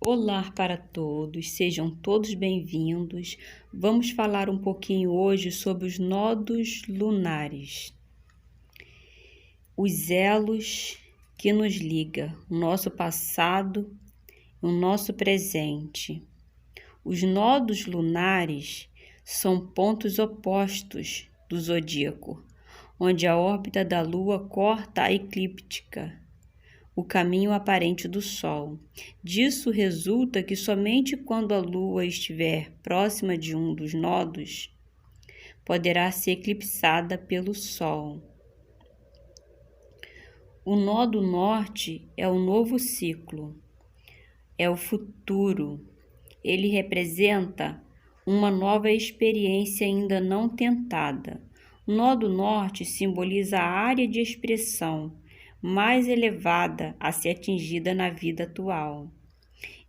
Olá para todos, sejam todos bem-vindos. Vamos falar um pouquinho hoje sobre os nodos lunares. Os elos que nos ligam, o nosso passado e o nosso presente. Os nodos lunares são pontos opostos do zodíaco, onde a órbita da Lua corta a eclíptica, o caminho aparente do Sol. Disso resulta que somente quando a Lua estiver próxima de um dos nodos, poderá ser eclipsada pelo Sol. O nodo norte é o novo ciclo, é o futuro. Ele representa uma nova experiência ainda não tentada. O nodo norte simboliza a área de expressão mais elevada a ser atingida na vida atual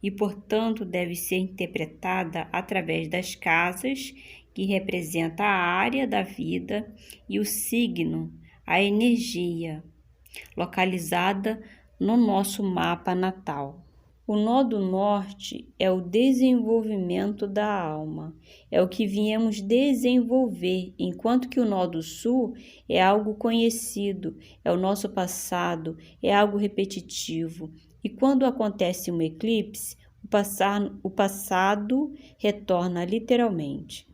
e, portanto, deve ser interpretada através das casas, que representa a área da vida, e o signo, a energia, localizada no nosso mapa natal. O nodo norte é o desenvolvimento da alma, é o que viemos desenvolver, enquanto que o nodo sul é algo conhecido, é o nosso passado, é algo repetitivo. E quando acontece um eclipse, o passado retorna literalmente.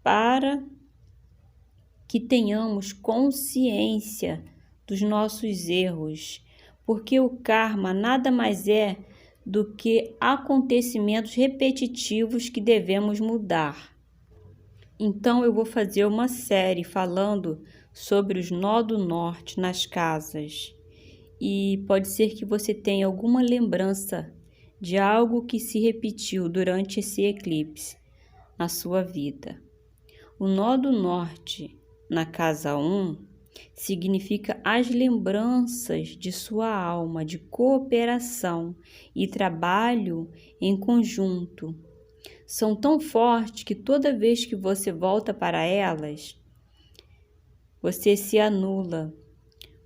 Para que tenhamos consciência dos nossos erros, porque o karma nada mais é do que acontecimentos repetitivos que devemos mudar. Então eu vou fazer uma série falando sobre os nodos norte nas casas, e pode ser que você tenha alguma lembrança de algo que se repetiu durante esse eclipse na sua vida. O nodo norte na casa 1 significa as lembranças de sua alma, de cooperação e trabalho em conjunto. São tão fortes que toda vez que você volta para elas, você se anula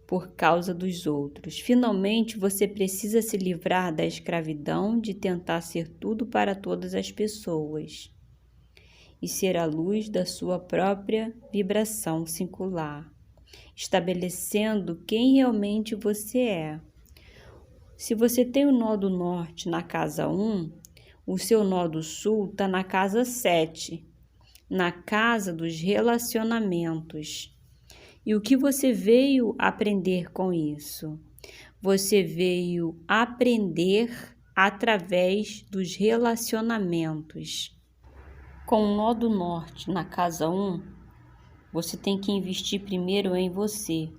por causa dos outros. Finalmente, você precisa se livrar da escravidão de tentar ser tudo para todas as pessoas e ser a luz da sua própria vibração singular, estabelecendo quem realmente você é. Se você tem o nodo norte na casa 1, o seu nodo sul está na casa 7, na casa dos relacionamentos. E o que você veio aprender com isso? Você veio aprender através dos relacionamentos. Com o nodo norte na casa 1, você tem que investir primeiro em você,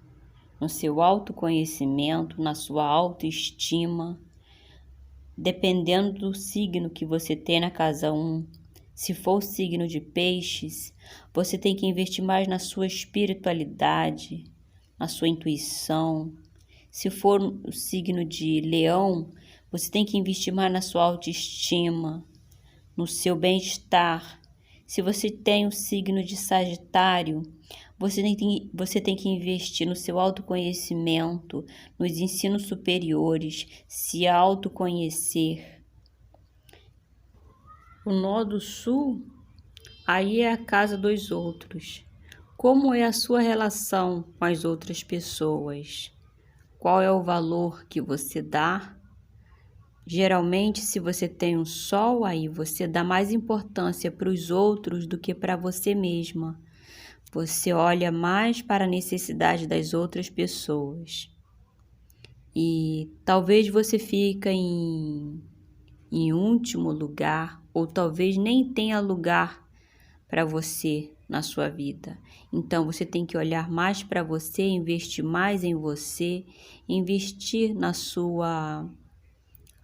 no seu autoconhecimento, na sua autoestima. Dependendo do signo que você tem na casa 1, se for o signo de peixes, você tem que investir mais na sua espiritualidade, na sua intuição. Se for o signo de leão, você tem que investir mais na sua autoestima, no seu bem-estar. Se você tem o signo de Sagitário, você tem que investir no seu autoconhecimento, nos ensinos superiores, se autoconhecer. O nodo sul, aí é a casa dos outros. Como é a sua relação com as outras pessoas? Qual é o valor que você dá? Geralmente, se você tem um sol aí, você dá mais importância para os outros do que para você mesma. Você olha mais para a necessidade das outras pessoas. E talvez você fique em último lugar, ou talvez nem tenha lugar para você na sua vida. Então, você tem que olhar mais para você, investir mais em você, investir na sua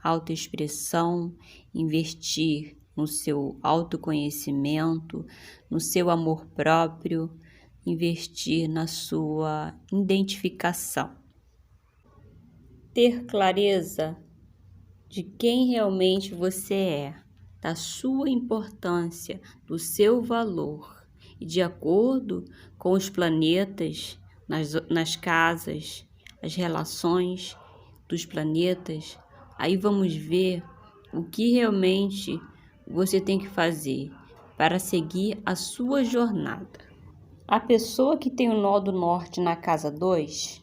autoexpressão, investir no seu autoconhecimento, no seu amor próprio, investir na sua identificação. Ter clareza de quem realmente você é, da sua importância, do seu valor, e de acordo com os planetas, nas casas, as relações dos planetas, aí vamos ver o que realmente você tem que fazer para seguir a sua jornada. A pessoa que tem o nó do norte na casa 2,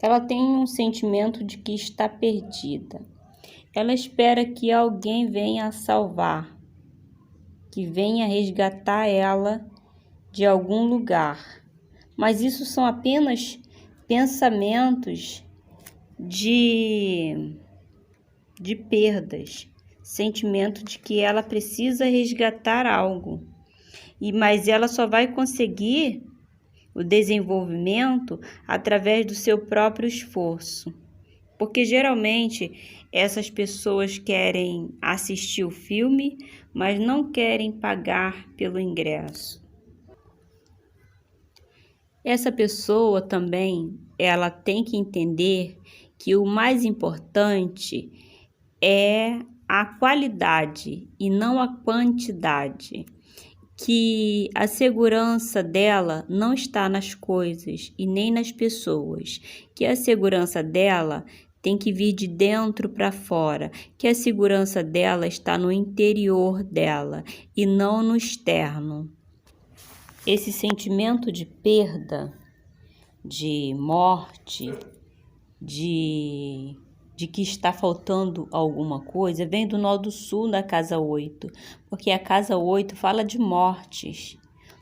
ela tem um sentimento de que está perdida. Ela espera que alguém venha a salvar, que venha resgatar ela de algum lugar. Mas isso são apenas pensamentos de perdas, sentimento de que ela precisa resgatar algo. Mas ela só vai conseguir o desenvolvimento através do seu próprio esforço. Porque geralmente essas pessoas querem assistir o filme, mas não querem pagar pelo ingresso. Essa pessoa também, ela tem que entender que o mais importante é a qualidade e não a quantidade. Que a segurança dela não está nas coisas e nem nas pessoas. Que a segurança dela tem que vir de dentro para fora. Que a segurança dela está no interior dela e não no externo. Esse sentimento de perda, de morte, de que está faltando alguma coisa, vem do nó do sul da casa 8, porque a casa 8 fala de mortes.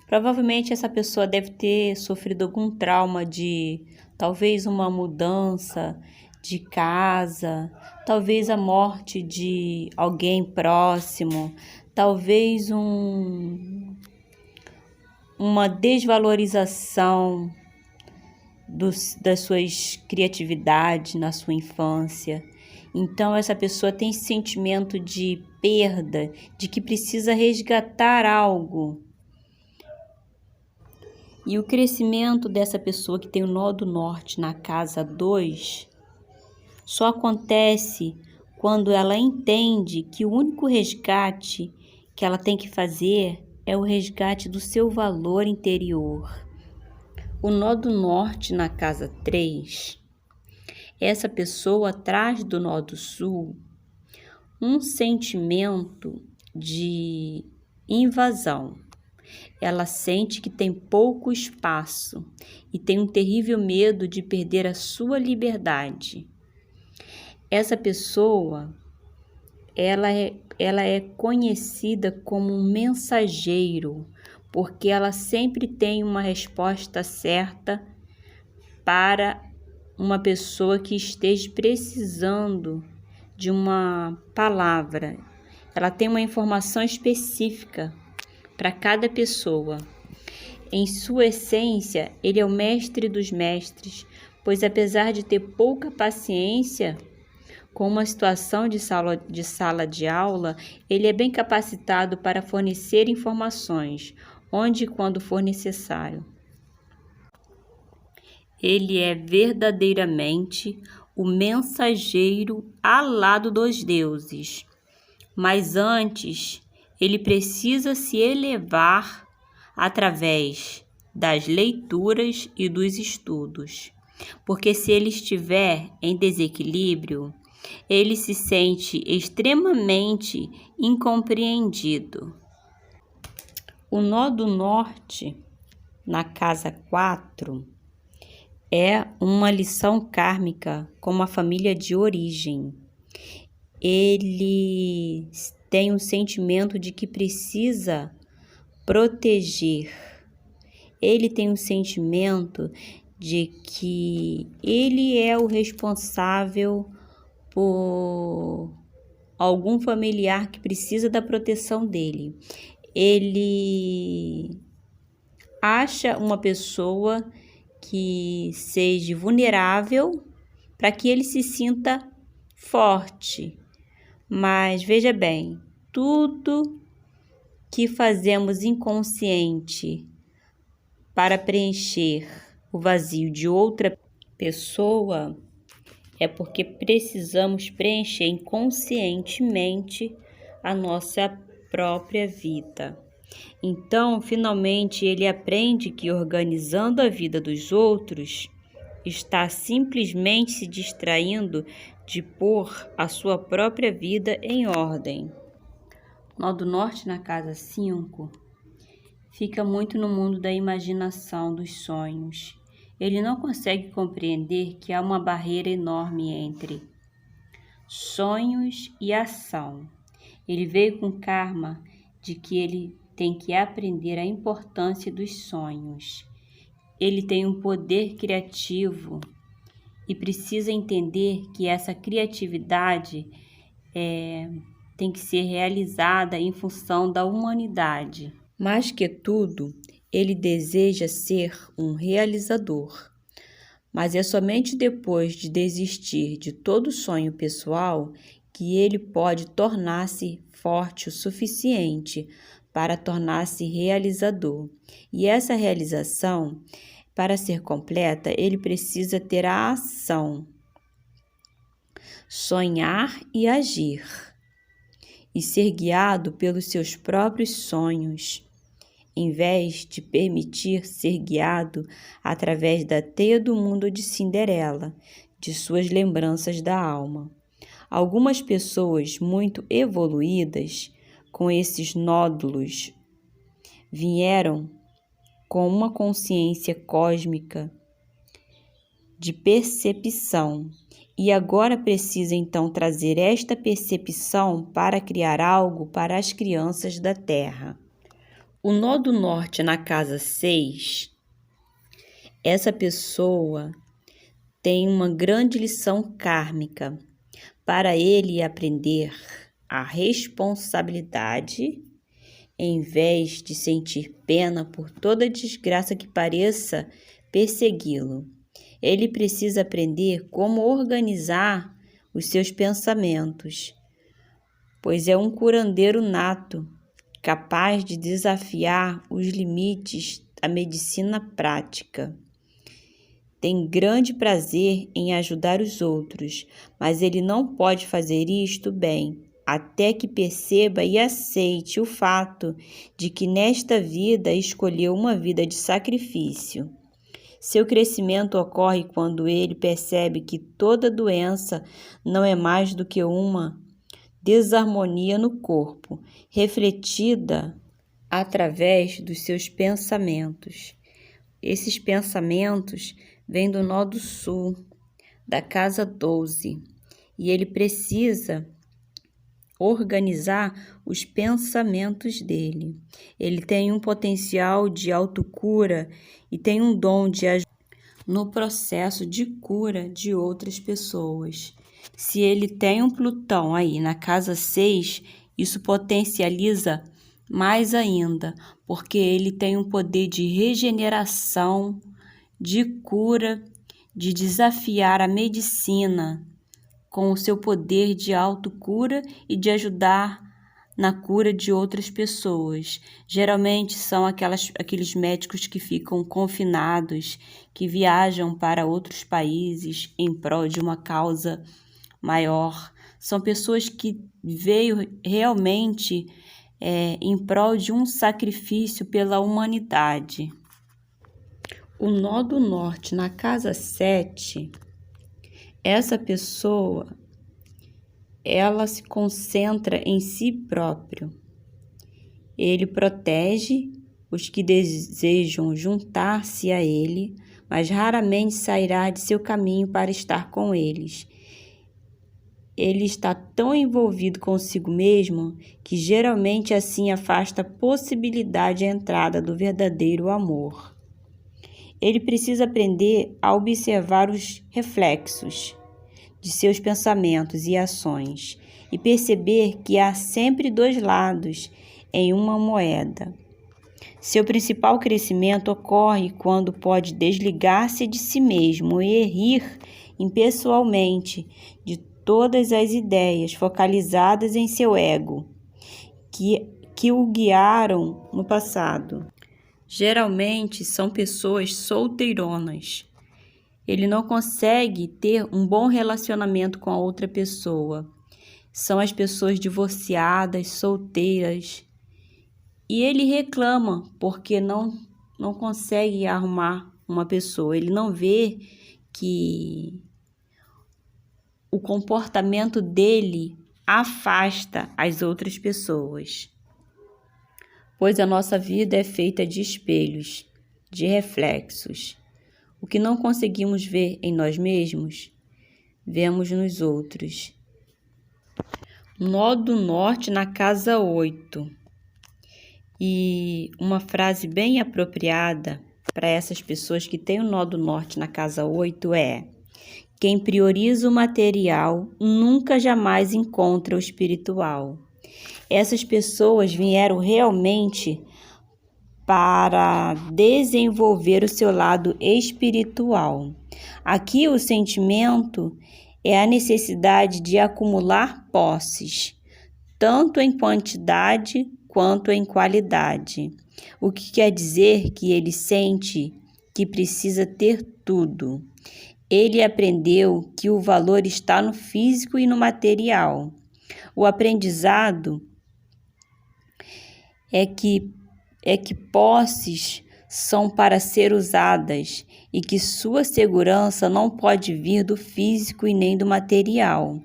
Provavelmente essa pessoa deve ter sofrido algum trauma de talvez uma mudança de casa, talvez a morte de alguém próximo, talvez uma desvalorização das suas criatividades na sua infância. Então essa pessoa tem esse sentimento de perda, de que precisa resgatar algo. E o crescimento dessa pessoa que tem o nó do norte na casa 2 só acontece quando ela entende que o único resgate que ela tem que fazer é o resgate do seu valor interior. O nó do norte na casa 3, essa pessoa traz do nó do sul um sentimento de invasão. Ela sente que tem pouco espaço e tem um terrível medo de perder a sua liberdade. Essa pessoa, ela é conhecida como um mensageiro, porque ela sempre tem uma resposta certa para uma pessoa que esteja precisando de uma palavra. Ela tem uma informação específica para cada pessoa. Em sua essência, ele é o mestre dos mestres, pois apesar de ter pouca paciência com uma situação de sala de aula, ele é bem capacitado para fornecer informações, onde e quando for necessário. Ele é verdadeiramente o mensageiro ao lado dos deuses. Mas antes, ele precisa se elevar através das leituras e dos estudos. Porque se ele estiver em desequilíbrio, ele se sente extremamente incompreendido. O nó do norte, na casa 4, é uma lição kármica com a família de origem. Ele tem um sentimento de que precisa proteger. Ele tem um sentimento de que ele é o responsável por algum familiar que precisa da proteção dele. Ele acha uma pessoa que seja vulnerável para que ele se sinta forte. Mas veja bem, tudo que fazemos inconsciente para preencher o vazio de outra pessoa é porque precisamos preencher inconscientemente a nossa própria vida. Então, finalmente, ele aprende que organizando a vida dos outros, está simplesmente se distraindo de pôr a sua própria vida em ordem. Nó do Norte na casa 5 fica muito no mundo da imaginação, dos sonhos. Ele não consegue compreender que há uma barreira enorme entre sonhos e ação. Ele veio com karma de que ele tem que aprender a importância dos sonhos. Ele tem um poder criativo e precisa entender que essa criatividade tem que ser realizada em função da humanidade. Mais que tudo, ele deseja ser um realizador. Mas é somente depois de desistir de todo sonho pessoal que ele pode tornar-se forte o suficiente para tornar-se realizador. E essa realização, para ser completa, ele precisa ter a ação, sonhar e agir, e ser guiado pelos seus próprios sonhos, em vez de permitir ser guiado através da teia do mundo de Cinderela, de suas lembranças da alma. Algumas pessoas muito evoluídas com esses nódulos vieram com uma consciência cósmica de percepção e agora precisa então trazer esta percepção para criar algo para as crianças da Terra. O Nó do Norte na casa 6, essa pessoa tem uma grande lição kármica para ele aprender a responsabilidade em vez de sentir pena por toda desgraça que pareça persegui-lo. Ele precisa aprender como organizar os seus pensamentos, pois é um curandeiro nato, capaz de desafiar os limites da medicina prática. Tem grande prazer em ajudar os outros, mas ele não pode fazer isto bem, até que perceba e aceite o fato de que nesta vida escolheu uma vida de sacrifício. Seu crescimento ocorre quando ele percebe que toda doença não é mais do que uma desarmonia no corpo, refletida através dos seus pensamentos. Esses pensamentos vêm do Nó do Sul, da casa 12, e ele precisa organizar os pensamentos dele. Ele tem um potencial de autocura e tem um dom de agir no processo de cura de outras pessoas. Se ele tem um Plutão aí na casa 6, isso potencializa mais ainda, porque ele tem um poder de regeneração, de cura, de desafiar a medicina com o seu poder de autocura e de ajudar na cura de outras pessoas. Geralmente são aqueles médicos que ficam confinados, que viajam para outros países em prol de uma causa maior. São pessoas que veio realmente em prol de um sacrifício pela humanidade. O Nó do Norte na casa 7, essa pessoa, ela se concentra em si próprio. Ele protege os que desejam juntar-se a ele, mas raramente sairá de seu caminho para estar com eles. Ele está tão envolvido consigo mesmo que geralmente assim afasta a possibilidade de entrada do verdadeiro amor. Ele precisa aprender a observar os reflexos de seus pensamentos e ações e perceber que há sempre dois lados em uma moeda. Seu principal crescimento ocorre quando pode desligar-se de si mesmo e rir impessoalmente de todas as ideias focalizadas em seu ego que o guiaram no passado. Geralmente são pessoas solteironas. Ele não consegue ter um bom relacionamento com a outra pessoa. São as pessoas divorciadas, solteiras. E ele reclama porque não consegue arrumar uma pessoa. Ele não vê que o comportamento dele afasta as outras pessoas. Pois a nossa vida é feita de espelhos, de reflexos. O que não conseguimos ver em nós mesmos, vemos nos outros. Nó do norte na casa 8. E uma frase bem apropriada para essas pessoas que têm o nó do norte na casa 8 é: quem prioriza o material nunca jamais encontra o espiritual. Essas pessoas vieram realmente para desenvolver o seu lado espiritual. Aqui o sentimento é a necessidade de acumular posses, tanto em quantidade quanto em qualidade. O que quer dizer que ele sente que precisa ter tudo. Ele aprendeu que o valor está no físico e no material. O aprendizado é que posses são para ser usadas e que sua segurança não pode vir do físico e nem do material.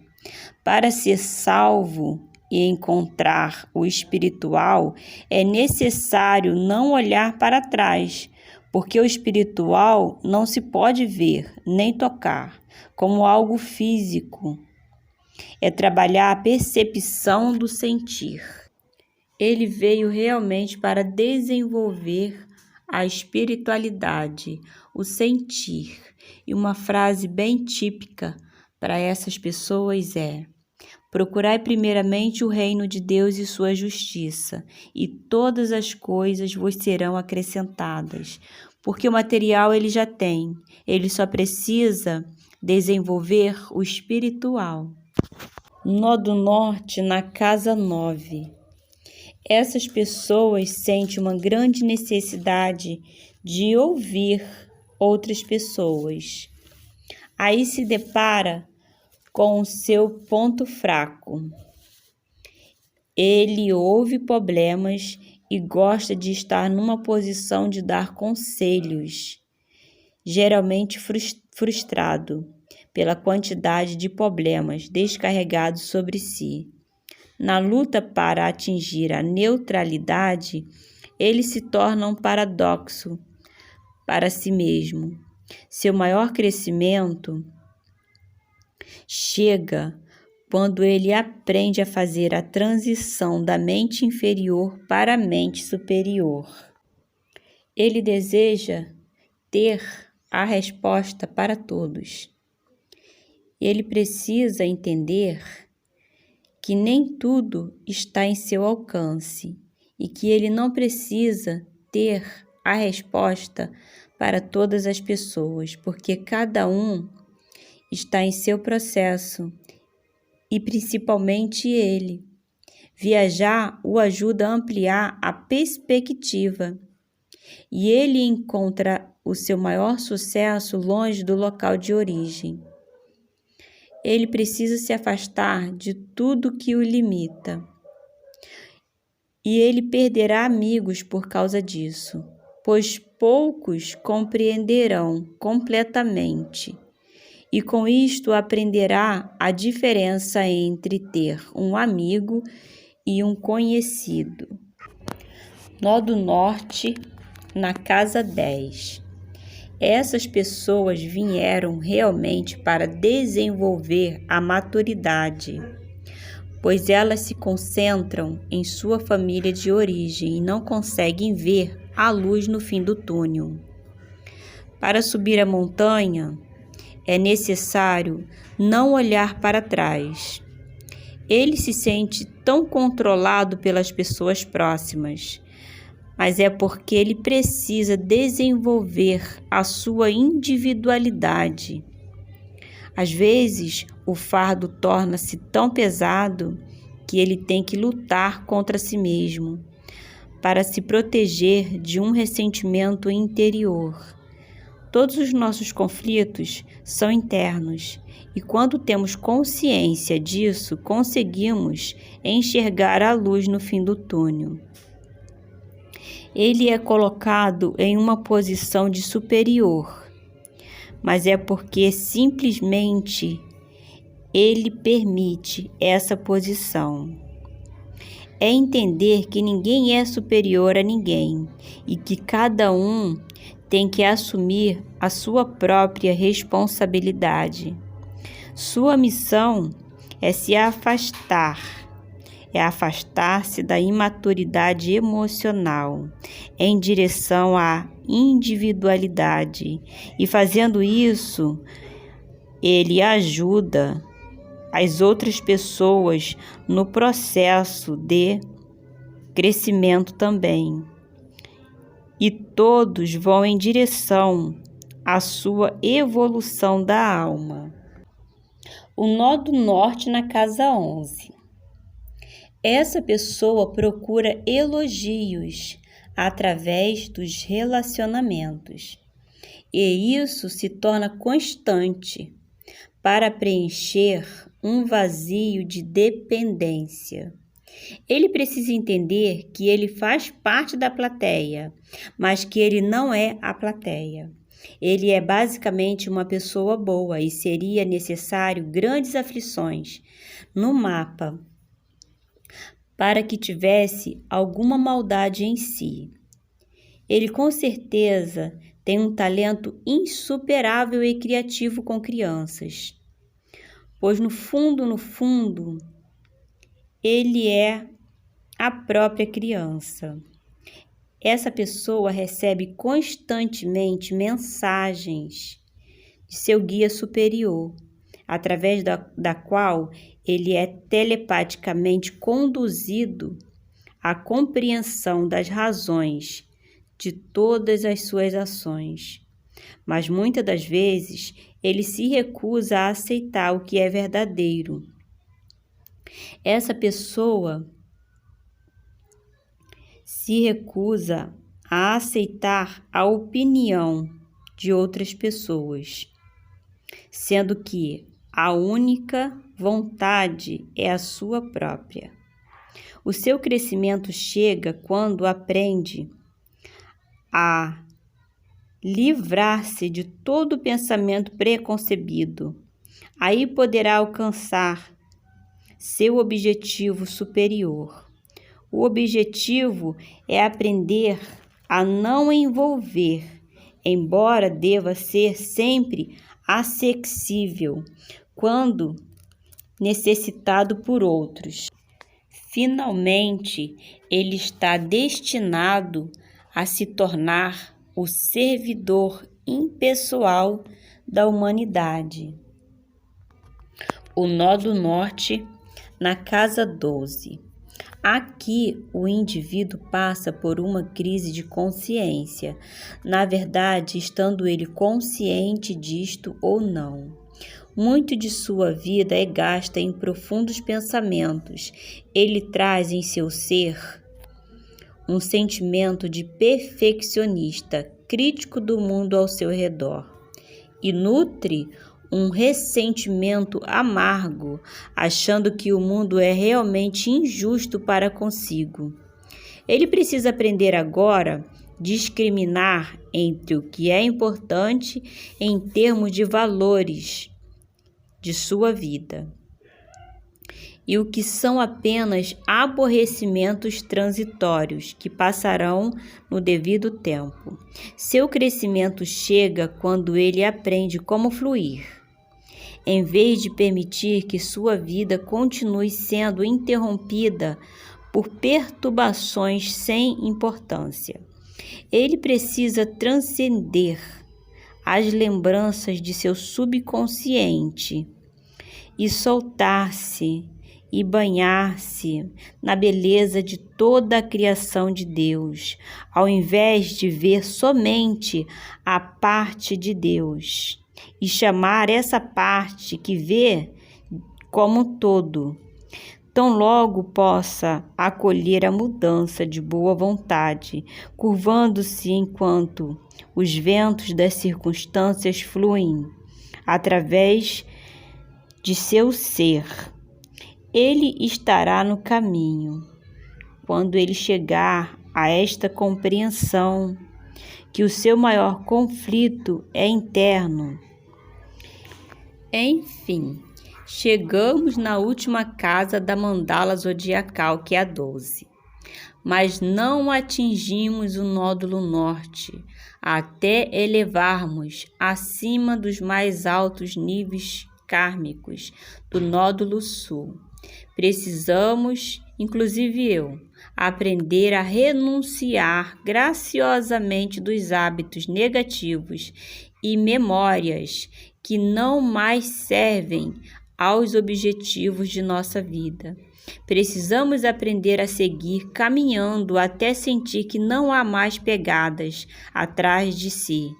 Para ser salvo e encontrar o espiritual, é necessário não olhar para trás, porque o espiritual não se pode ver nem tocar como algo físico. É trabalhar a percepção do sentir. Ele veio realmente para desenvolver a espiritualidade, o sentir. E uma frase bem típica para essas pessoas é: procurai primeiramente o reino de Deus e sua justiça, e todas as coisas vos serão acrescentadas. Porque o material ele já tem, ele só precisa desenvolver o espiritual. Nó do norte na casa 9. Essas pessoas sentem uma grande necessidade de ouvir outras pessoas. Aí se depara com o seu ponto fraco. Ele ouve problemas e gosta de estar numa posição de dar conselhos, geralmente frustrado pela quantidade de problemas descarregados sobre si. Na luta para atingir a neutralidade, ele se torna um paradoxo para si mesmo. Seu maior crescimento chega quando ele aprende a fazer a transição da mente inferior para a mente superior. Ele deseja ter a resposta para todos. Ele precisa entender que nem tudo está em seu alcance e que ele não precisa ter a resposta para todas as pessoas, porque cada um está em seu processo e principalmente ele. Viajar o ajuda a ampliar a perspectiva e ele encontra o seu maior sucesso longe do local de origem. Ele precisa se afastar de tudo que o limita. E ele perderá amigos por causa disso, pois poucos compreenderão completamente. E com isto aprenderá a diferença entre ter um amigo e um conhecido. Nó do norte na casa 10. Essas pessoas vieram realmente para desenvolver a maturidade, pois elas se concentram em sua família de origem e não conseguem ver a luz no fim do túnel. Para subir a montanha, é necessário não olhar para trás. Ele se sente tão controlado pelas pessoas próximas, mas é porque ele precisa desenvolver a sua individualidade. Às vezes, o fardo torna-se tão pesado que ele tem que lutar contra si mesmo para se proteger de um ressentimento interior. Todos os nossos conflitos são internos e quando temos consciência disso, conseguimos enxergar a luz no fim do túnel. Ele é colocado em uma posição de superior, mas é porque simplesmente ele permite essa posição. É entender que ninguém é superior a ninguém e que cada um tem que assumir a sua própria responsabilidade. Sua missão é se afastar, é afastar-se da imaturidade emocional em direção à individualidade, e fazendo isso, ele ajuda as outras pessoas no processo de crescimento também. E todos vão em direção à sua evolução da alma. O nó do norte na casa 11. Essa pessoa procura elogios através dos relacionamentos, e isso se torna constante para preencher um vazio de dependência. Ele precisa entender que ele faz parte da plateia, mas que ele não é a plateia. Ele é basicamente uma pessoa boa e seria necessário grandes aflições no mapa para que tivesse alguma maldade em si. Ele com certeza tem um talento insuperável e criativo com crianças, pois no fundo, ele é a própria criança. Essa pessoa recebe constantemente mensagens de seu guia superior, através da qual ele é telepaticamente conduzido à compreensão das razões de todas as suas ações. Mas muitas das vezes ele se recusa a aceitar o que é verdadeiro. Essa pessoa se recusa a aceitar a opinião de outras pessoas, sendo que a única vontade é a sua própria. O seu crescimento chega quando aprende a livrar-se de todo pensamento preconcebido. Aí poderá alcançar seu objetivo superior. O objetivo é aprender a não envolver, embora deva ser sempre acessível quando necessitado por outros. Finalmente, ele está destinado a se tornar o servidor impessoal da humanidade. O nó do norte na casa 12. Aqui, o indivíduo passa por uma crise de consciência, na verdade, estando ele consciente disto ou não. Muito de sua vida é gasta em profundos pensamentos. Ele traz em seu ser um sentimento de perfeccionista, crítico do mundo ao seu redor, e nutre um ressentimento amargo, achando que o mundo é realmente injusto para consigo. Ele precisa aprender agora a discriminar entre o que é importante em termos de valores de sua vida e o que são apenas aborrecimentos transitórios que passarão no devido tempo. Seu crescimento chega quando ele aprende como fluir, em vez de permitir que sua vida continue sendo interrompida por perturbações sem importância. Ele precisa transcender as lembranças de seu subconsciente e soltar-se e banhar-se na beleza de toda a criação de Deus, ao invés de ver somente a parte de Deus e chamar essa parte que vê como todo. Tão logo possa acolher a mudança de boa vontade, curvando-se enquanto os ventos das circunstâncias fluem através de seu ser. Ele estará no caminho quando ele chegar a esta compreensão que o seu maior conflito é interno. Enfim, Chegamos na última casa da mandala zodiacal, que é a 12. Mas não atingimos o nódulo norte, até elevarmos acima dos mais altos níveis kármicos do nódulo sul. Precisamos, inclusive eu, aprender a renunciar graciosamente dos hábitos negativos e memórias que não mais servem aos objetivos de nossa vida. Precisamos aprender a seguir caminhando até sentir que não há mais pegadas atrás de si.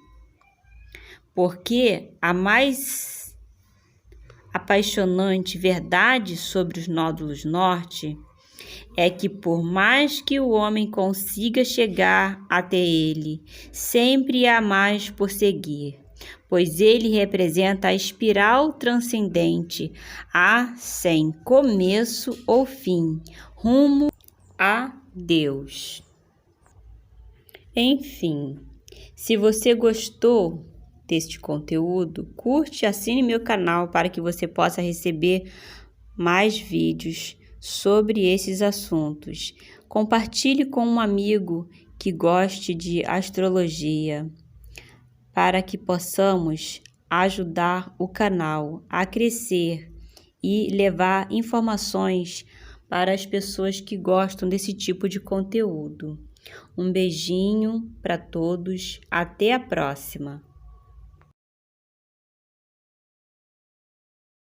Porque a mais apaixonante verdade sobre os nódulos norte é que, por mais que o homem consiga chegar até ele, sempre há mais por seguir, pois ele representa a espiral transcendente, a sem começo ou fim, rumo a Deus. Enfim, se você gostou deste conteúdo, curte e assine meu canal para que você possa receber mais vídeos sobre esses assuntos. Compartilhe com um amigo que goste de astrologia, para que possamos ajudar o canal a crescer e levar informações para as pessoas que gostam desse tipo de conteúdo. Um beijinho para todos, até a próxima!